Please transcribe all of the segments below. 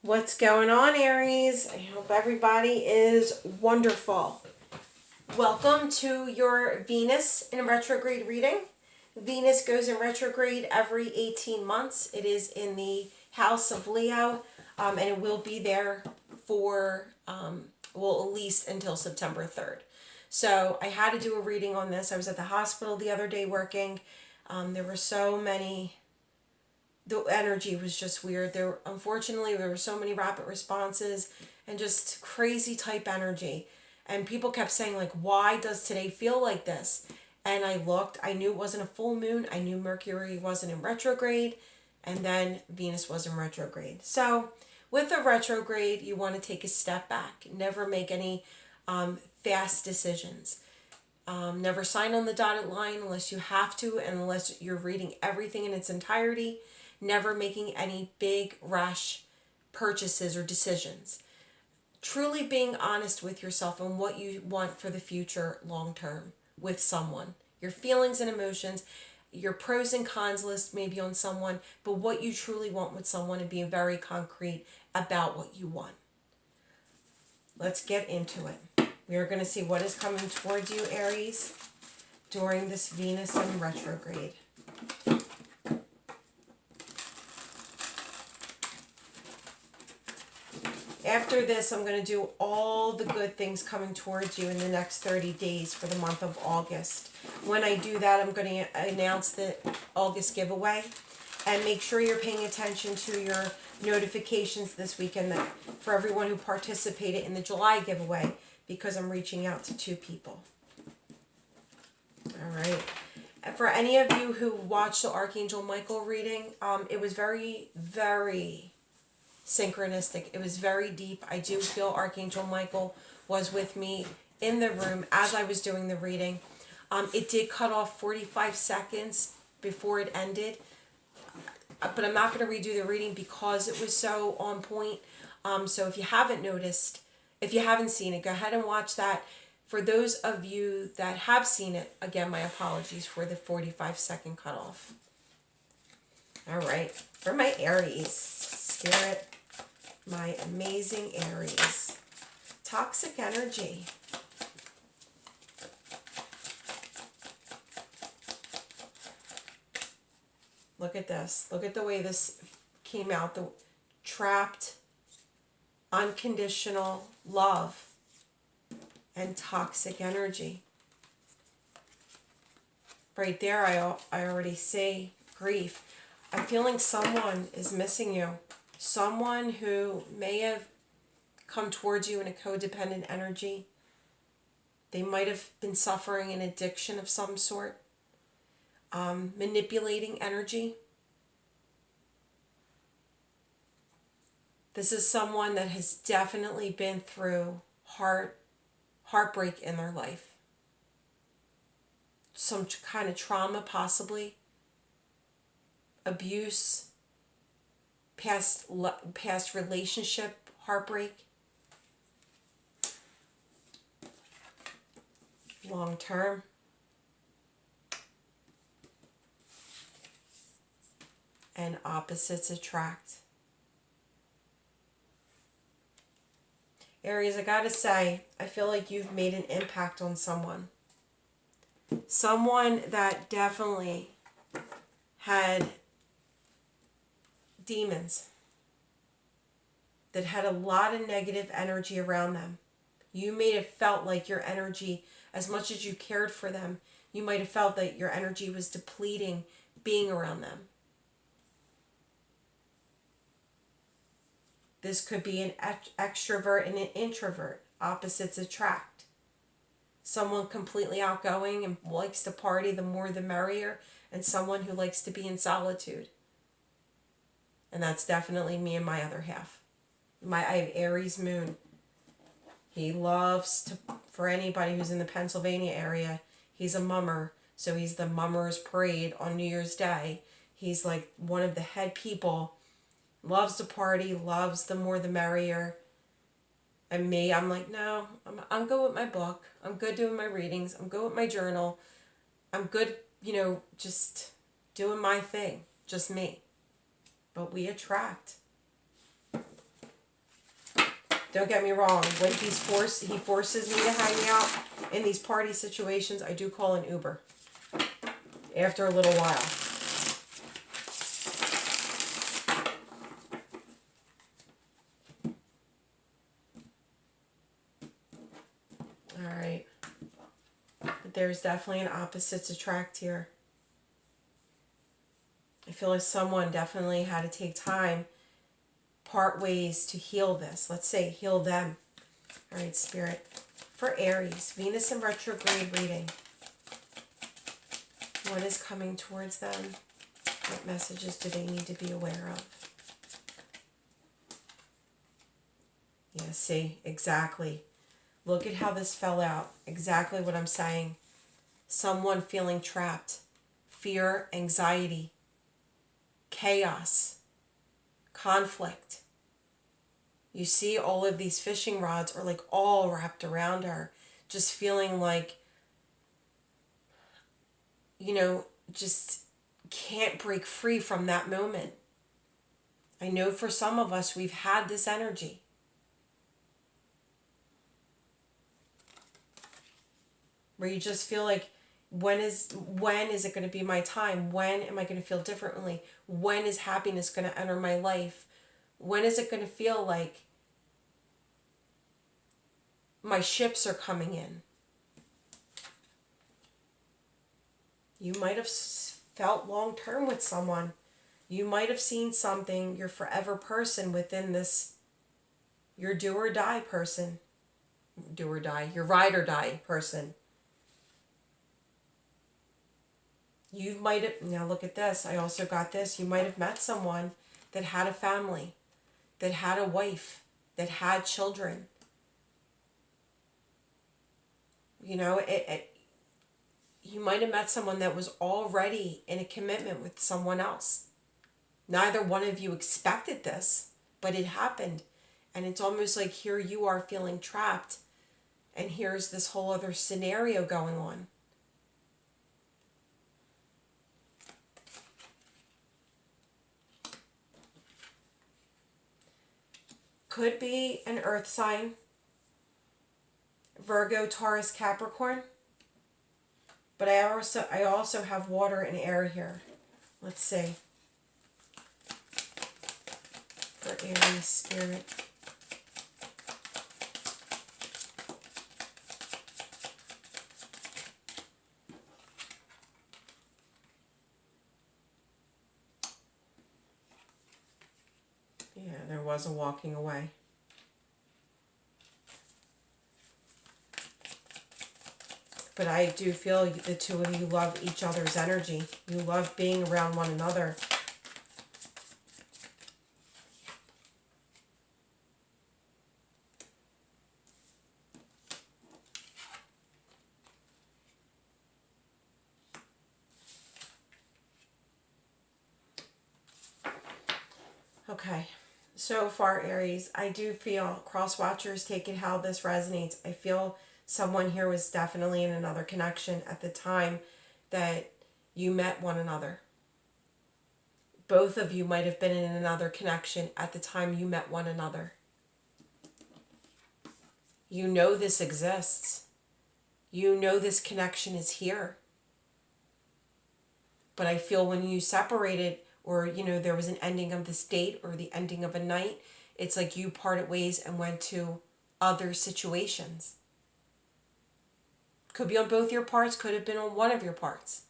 What's going on, Aries? I hope everybody is wonderful. Welcome to your Venus in retrograde reading. Venus goes in retrograde every 18 months. It is in the house of Leo, and it will be there for, at least until September 3rd. So I had to do a reading on this. I was at the hospital the other day working. There were so many... The energy was just weird. Unfortunately, there were so many rapid responses and just crazy type energy. And people kept saying, like, why does today feel like this? And I looked, I knew it wasn't a full moon. I knew Mercury wasn't in retrograde. And then Venus was in retrograde. So with a retrograde, you want to take a step back. Never make any fast decisions. Never sign on the dotted line unless you have to and unless you're reading everything in its entirety. Never making any big rash purchases or decisions. Truly being honest with yourself and what you want for the future long term with someone. Your feelings and emotions, your pros and cons list maybe on someone, but what you truly want with someone and being very concrete about what you want. Let's get into it. We are going to see what is coming towards you, Aries, during this Venus in retrograde. After this, I'm going to do all the good things coming towards you in the next 30 days for the month of August. When I do that, I'm going to announce the August giveaway. And make sure you're paying attention to your notifications this weekend for everyone who participated in the July giveaway, because I'm reaching out to 2 people. All right. For any of you who watched the Archangel Michael reading, it was very, very synchronistic. It was very deep. I do feel Archangel Michael was with me in the room as I was doing the reading. It did cut off 45 seconds before it ended, but I'm not going to redo the reading because it was so on point. So if you haven't noticed, if you haven't seen it, go ahead and watch that. For those of you that have seen it, again, my apologies for the 45-second cutoff. All right, for my Aries, Spirit, my amazing Aries. Toxic energy. Look at this. Look at the way this came out. The trapped, unconditional love and toxic energy. Right there, I already see grief. I'm feeling someone is missing you. Someone who may have come towards you in a codependent energy. They might have been suffering an addiction of some sort. Manipulating energy. This is someone that has definitely been through heartbreak in their life. Some kind of trauma, possibly. Abuse. Past relationship heartbreak. Long term. And opposites attract. Aries, I gotta say, I feel like you've made an impact on someone. Someone that definitely had demons. That had a lot of negative energy around them. You may have felt like your energy, as much as you cared for them, you might have felt that your energy was depleting being around them. This could be an extrovert and an introvert. Opposites attract. Someone completely outgoing and likes to party, the more the merrier, and someone who likes to be in solitude. And that's definitely me and my other half. I have Aries moon. He loves to, for anybody who's in the Pennsylvania area, he's a mummer. So he's the mummers parade on New Year's Day. He's like one of the head people. Loves to party, loves the more the merrier. And me, I'm like, no, I'm good with my book. I'm good doing my readings. I'm good with my journal. I'm good, just doing my thing. Just me. But we attract. Don't get me wrong. When he forces me to hang out in these party situations, I do call an Uber after a little while. All right. But there's definitely an opposites attract here. I feel like someone definitely had to take time, part ways to heal this. Let's say heal them. All right, Spirit. For Aries, Venus in retrograde reading. What is coming towards them? What messages do they need to be aware of? Yeah, see, exactly. Look at how this fell out. Exactly what I'm saying. Someone feeling trapped. Fear, anxiety, chaos, conflict. You see all of these fishing rods are like all wrapped around her. Just feeling like, just can't break free from that moment. I know for some of us, we've had this energy. Where you just feel like, when is it going to be my time? When am I going to feel differently? When is happiness going to enter my life? When is it going to feel like my ships are coming in? You might have felt long term with someone. You might have seen something, your forever person within this, your do or die person. Do or die, your ride or die person. You might have, now look at this, I also got this, you might have met someone that had a family, that had a wife, that had children. You might have met someone that was already in a commitment with someone else. Neither one of you expected this, but it happened. And it's almost like here you are feeling trapped, and here's this whole other scenario going on. Could be an earth sign, Virgo, Taurus, Capricorn. But I also have water and air here. Let's see. For Aries Spirit. Yeah, there was a walking away. But I do feel the two of you love each other's energy. You love being around one another. Okay, so far, Aries, I do feel, cross watchers, take it how this resonates. I feel someone here was definitely in another connection at the time that you met one another. Both of you might have been in another connection at the time you met one another. You know this exists. You know this connection is here. But I feel when you separated, or there was an ending of this date or the ending of a night, it's like you parted ways and went to other situations. Could be on both your parts, could have been on one of your parts.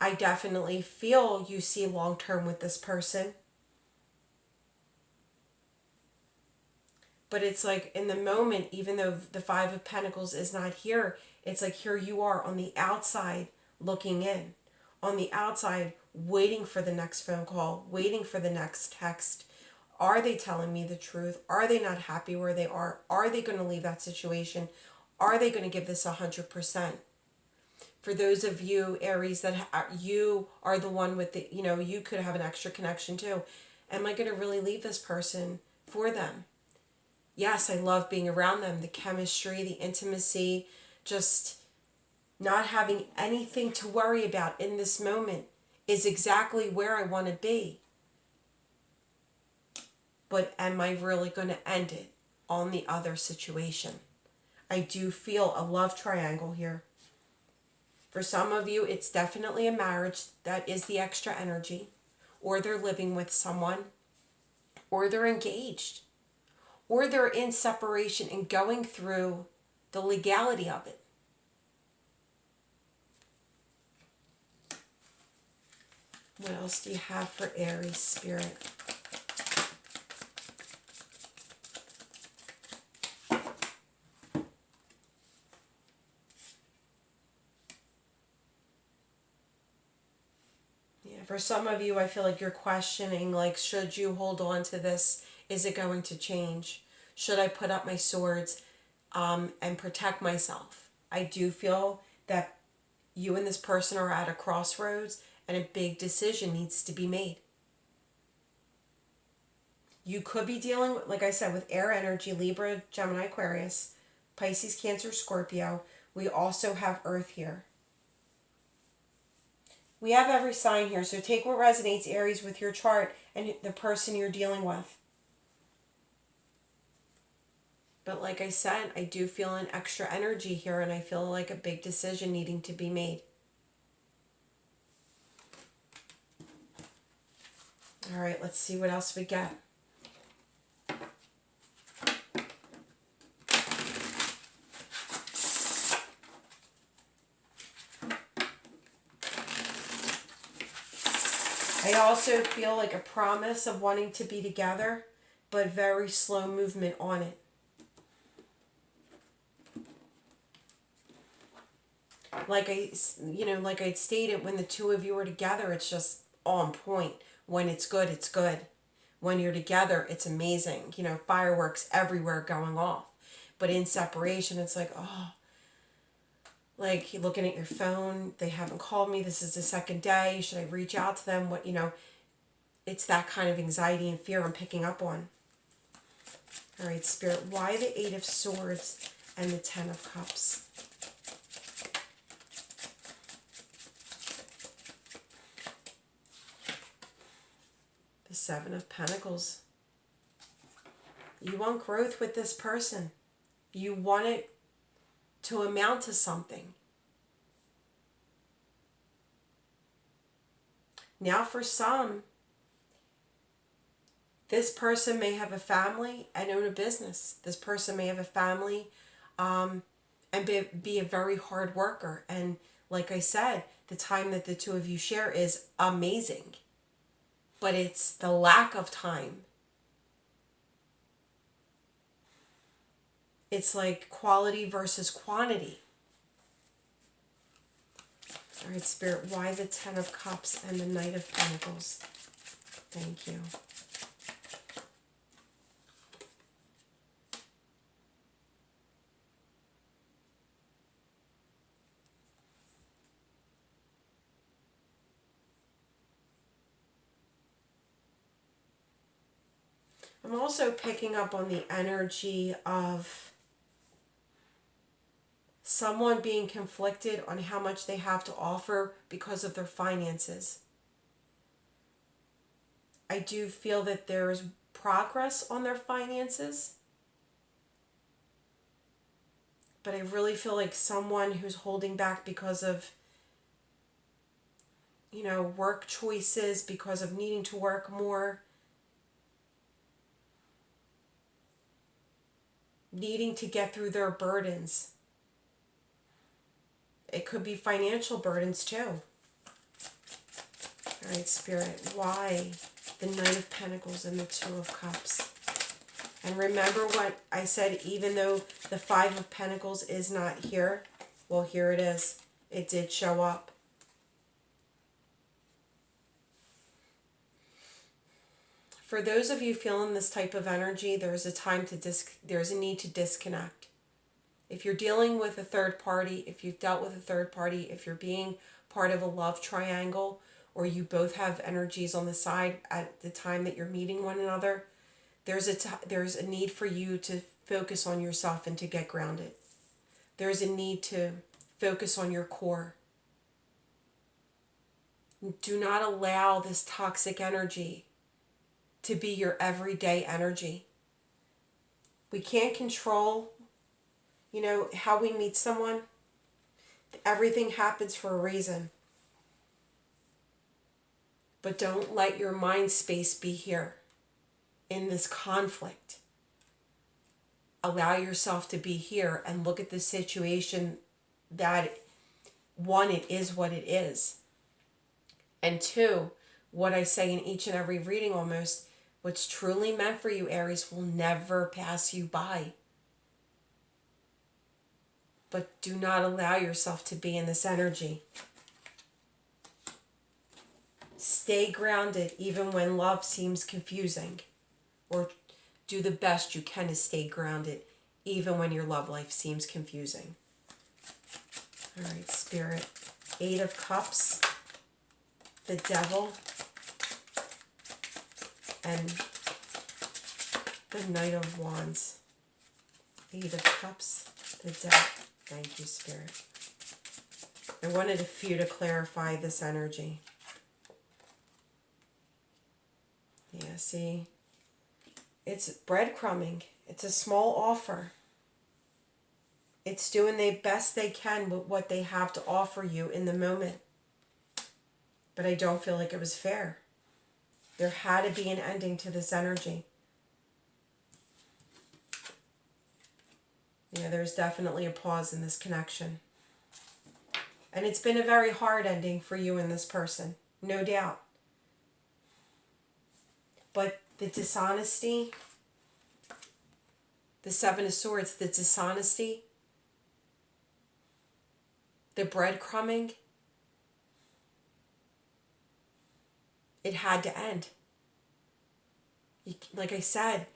I definitely feel you see long term with this person. But it's like in the moment, even though the Five of Pentacles is not here, it's like here you are on the outside looking in. On the outside, waiting for the next phone call, waiting for the next text. Are they telling me the truth? Are they not happy where they are? Are they going to leave that situation? Are they going to give this 100%? For those of you, Aries, that you are the one with the, you could have an extra connection too. Am I going to really leave this person for them? Yes, I love being around them. The chemistry, the intimacy, just not having anything to worry about in this moment. is exactly where I want to be. But am I really going to end it on the other situation? I do feel a love triangle here. For some of you, it's definitely a marriage that is the extra energy, or they're living with someone, or they're engaged, or they're in separation and going through the legality of it. What else do you have for Aries spirit? Yeah, for some of you, I feel like you're questioning, like, should you hold on to this? Is it going to change? Should I put up my swords and protect myself? I do feel that you and this person are at a crossroads and a big decision needs to be made. You could be dealing, like I said, with air energy, Libra, Gemini, Aquarius, Pisces, Cancer, Scorpio. We also have Earth here. We have every sign here, so take what resonates, Aries, with your chart and the person you're dealing with. But like I said, I do feel an extra energy here, and I feel like a big decision needing to be made. All right, let's see what else we get. I also feel like a promise of wanting to be together, but very slow movement on it. Like I'd stated, when the two of you are together, it's just on point. When it's good, it's good. When you're together, it's amazing. Fireworks everywhere going off. But in separation, it's like, oh, like you're looking at your phone, they haven't called me, this is the second day, should I reach out to them? It's that kind of anxiety and fear I'm picking up on. All right, Spirit, why the Eight of Swords and the Ten of Cups? The Seven of Pentacles. You want growth with this person. You want it to amount to something. Now for some, this person may have a family and own a business. This person may have a family and be a very hard worker. And like I said, the time that the two of you share is amazing. But it's the lack of time. It's like quality versus quantity. All right, Spirit, why the Ten of Cups and the Knight of Pentacles? Thank you. I'm also picking up on the energy of someone being conflicted on how much they have to offer because of their finances. I do feel that there is progress on their finances, but I really feel like someone who's holding back because of, work choices, because of needing to work more, needing to get through their burdens. It could be financial burdens too. All right, Spirit, why the Knight of Pentacles and the Two of Cups? And remember what I said, even though the Five of Pentacles is not here, well, here it is. It did show up. For those of you feeling this type of energy, there's a need to disconnect. If you're dealing with a third party, if you've dealt with a third party, if you're being part of a love triangle, or you both have energies on the side at the time that you're meeting one another, there's a need for you to focus on yourself and to get grounded. There's a need to focus on your core. Do not allow this toxic energy to be your everyday energy. We can't control, how we meet someone. Everything happens for a reason. But don't let your mind space be here in this conflict. Allow yourself to be here and look at the situation that, one, it is what it is. And two, what I say in each and every reading almost, what's truly meant for you, Aries, will never pass you by. But do not allow yourself to be in this energy. Stay grounded even when love seems confusing. Or do the best you can to stay grounded even when your love life seems confusing. All right, Spirit. 8 of Cups, the Devil, and the Knight of Wands. 8 of Cups, the Devil. Thank you, Spirit. I wanted a few to clarify this energy. Yeah, see? It's breadcrumbing. It's a small offer. It's doing the best they can with what they have to offer you in the moment. But I don't feel like it was fair. There had to be an ending to this energy. Yeah, there's definitely a pause in this connection. And it's been a very hard ending for you and this person, no doubt. But the dishonesty, the 7 of Swords, the dishonesty, the breadcrumbing, it had to end. Like I said,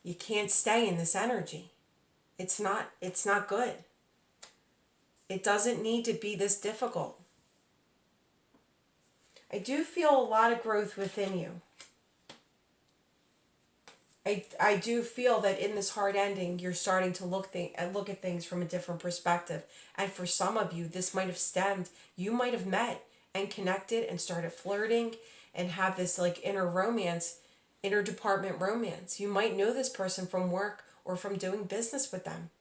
you can't stay in this energy. It's not good. It doesn't need to be this difficult. I do feel a lot of growth within you. I do feel that in this hard ending, you're starting to look at things from a different perspective. And for some of you, this might have stemmed, you might have met and connected and started flirting and have this like interdepartment romance. You might know this person from work or from doing business with them.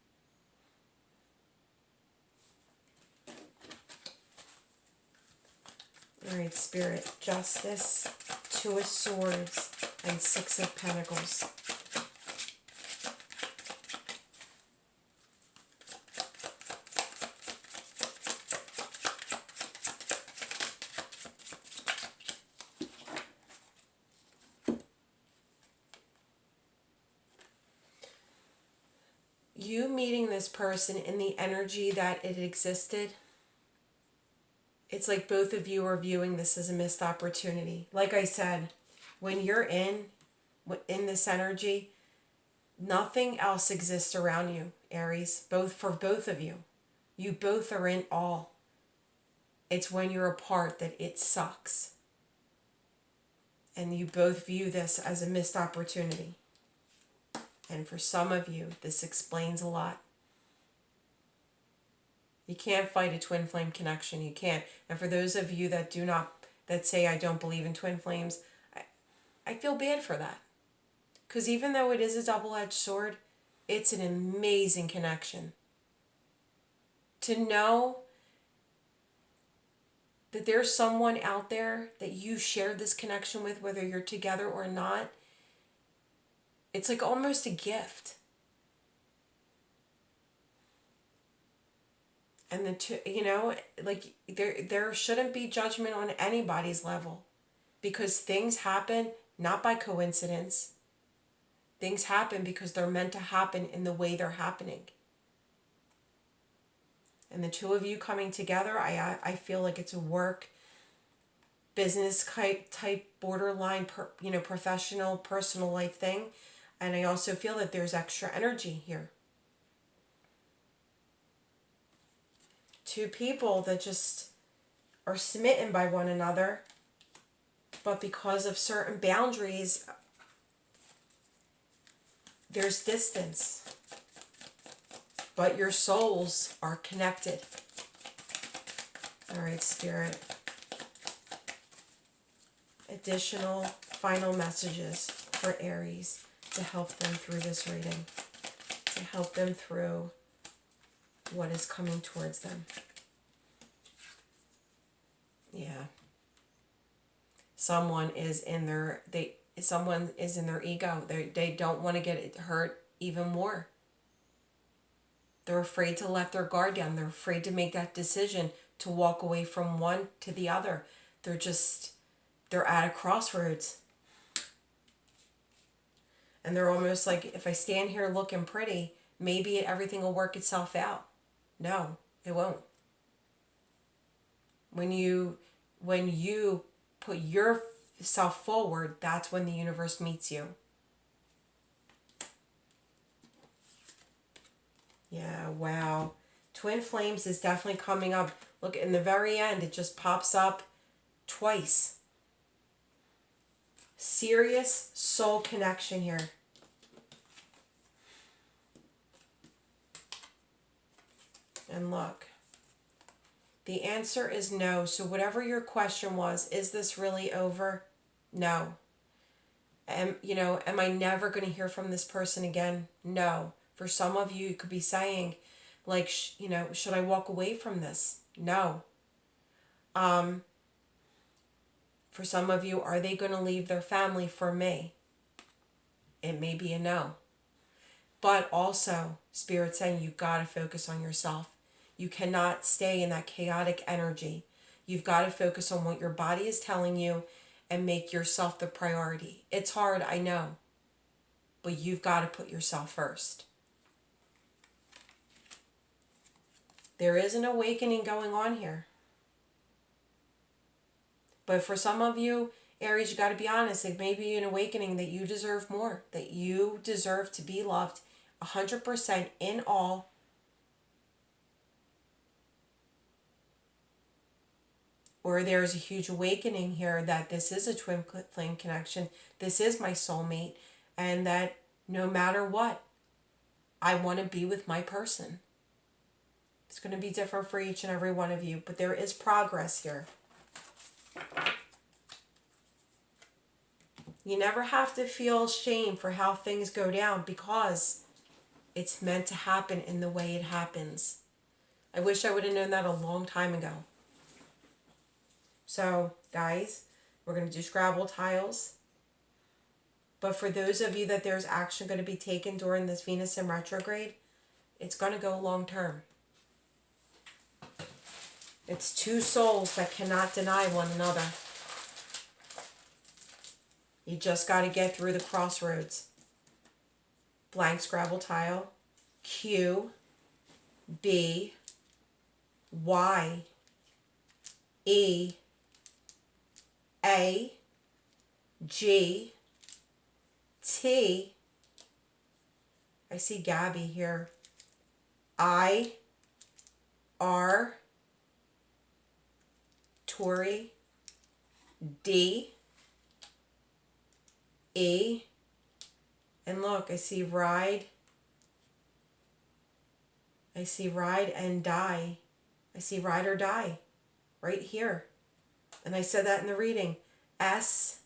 All right, Spirit, Justice, 2 of Swords, and 6 of Pentacles. You meeting this person in the energy that it existed, it's like both of you are viewing this as a missed opportunity. Like I said, when you're in this energy, nothing else exists around you, Aries, for both of you. You both are in awe. It's when you're apart that it sucks. And you both view this as a missed opportunity. And for some of you, this explains a lot. You can't fight a twin flame connection. You can't. And for those of you that say I don't believe in twin flames, I feel bad for that. Because even though it is a double-edged sword, it's an amazing connection. To know that there's someone out there that you share this connection with, whether you're together or not, it's like almost a gift. And there shouldn't be judgment on anybody's level, because things happen not by coincidence. Things happen because they're meant to happen in the way they're happening. And the two of you coming together, I feel like it's a work, business type borderline, professional, personal life thing. And I also feel that there's extra energy here. Two people that just are smitten by one another, but because of certain boundaries, there's distance. But your souls are connected. All right, Spirit. additional final messages for Aries to help them through this reading, to help them through what is coming towards them. Yeah. Someone is in their ego. They don't want to get hurt even more. They're afraid to let their guard down. They're afraid to make that decision to walk away from one to the other. They're at a crossroads. And they're almost like, if I stand here looking pretty, maybe everything will work itself out. No, it won't. When you put yourself forward, that's when the universe meets you. Yeah, wow. Twin flames is definitely coming up. Look, in the very end, it just pops up twice. Serious soul connection here. And look, the answer is no. So whatever your question was, is this really over? No. Am I never going to hear from this person again? No. For some of you, you could be saying, like, should I walk away from this? No. For some of you, are they going to leave their family for me? It may be a no. But also, Spirit's saying you got to focus on yourself. You cannot stay in that chaotic energy. You've got to focus on what your body is telling you and make yourself the priority. It's hard, I know. But you've got to put yourself first. There is an awakening going on here. But for some of you, Aries, you got to be honest. It may be an awakening that you deserve more. That you deserve to be loved 100% in all. Or there's a huge awakening here that this is a twin flame connection. This is my soulmate. And that no matter what, I want to be with my person. It's going to be different for each and every one of you. But there is progress here. You never have to feel shame for how things go down because it's meant to happen in the way it happens. I wish I would have known that a long time ago. So, guys, we're going to do Scrabble tiles. But for those of you that there's action going to be taken during this Venus in retrograde, it's going to go long term. It's two souls that cannot deny one another. You just got to get through the crossroads. Blank Scrabble tile. Q, B, Y, E, A, G, T. I see Gabby here. I, R, Tori, D, E, and look, I see ride. I see ride and die. I see ride or die right here. And I said that in the reading. S,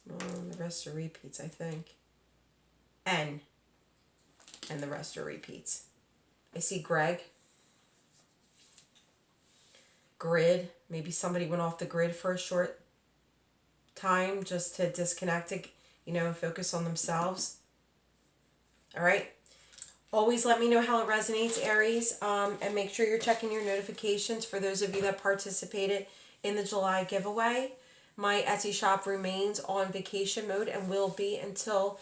the rest are repeats, I think. N, and the rest are repeats. I see Greg. Grid. Maybe somebody went off the grid for a short time just to disconnect it, and focus on themselves. All right. Always let me know how it resonates, Aries, and make sure you're checking your notifications for those of you that participated in the July giveaway. My Etsy shop remains on vacation mode and will be until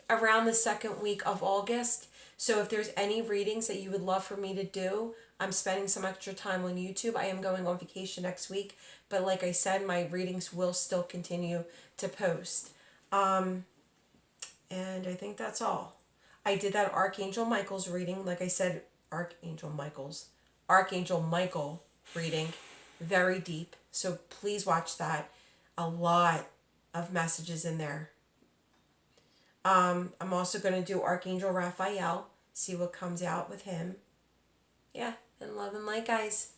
around the second week of August. So if there's any readings that you would love for me to do, I'm spending some extra time on YouTube. I am going on vacation next week, but like I said, my readings will still continue to post. And I think that's all. I did that Archangel Michael's reading. Like I said, Archangel Michael reading. Very deep. So please watch that. A lot of messages in there. I'm also going to do Archangel Raphael. See what comes out with him. Yeah, and love and light, guys.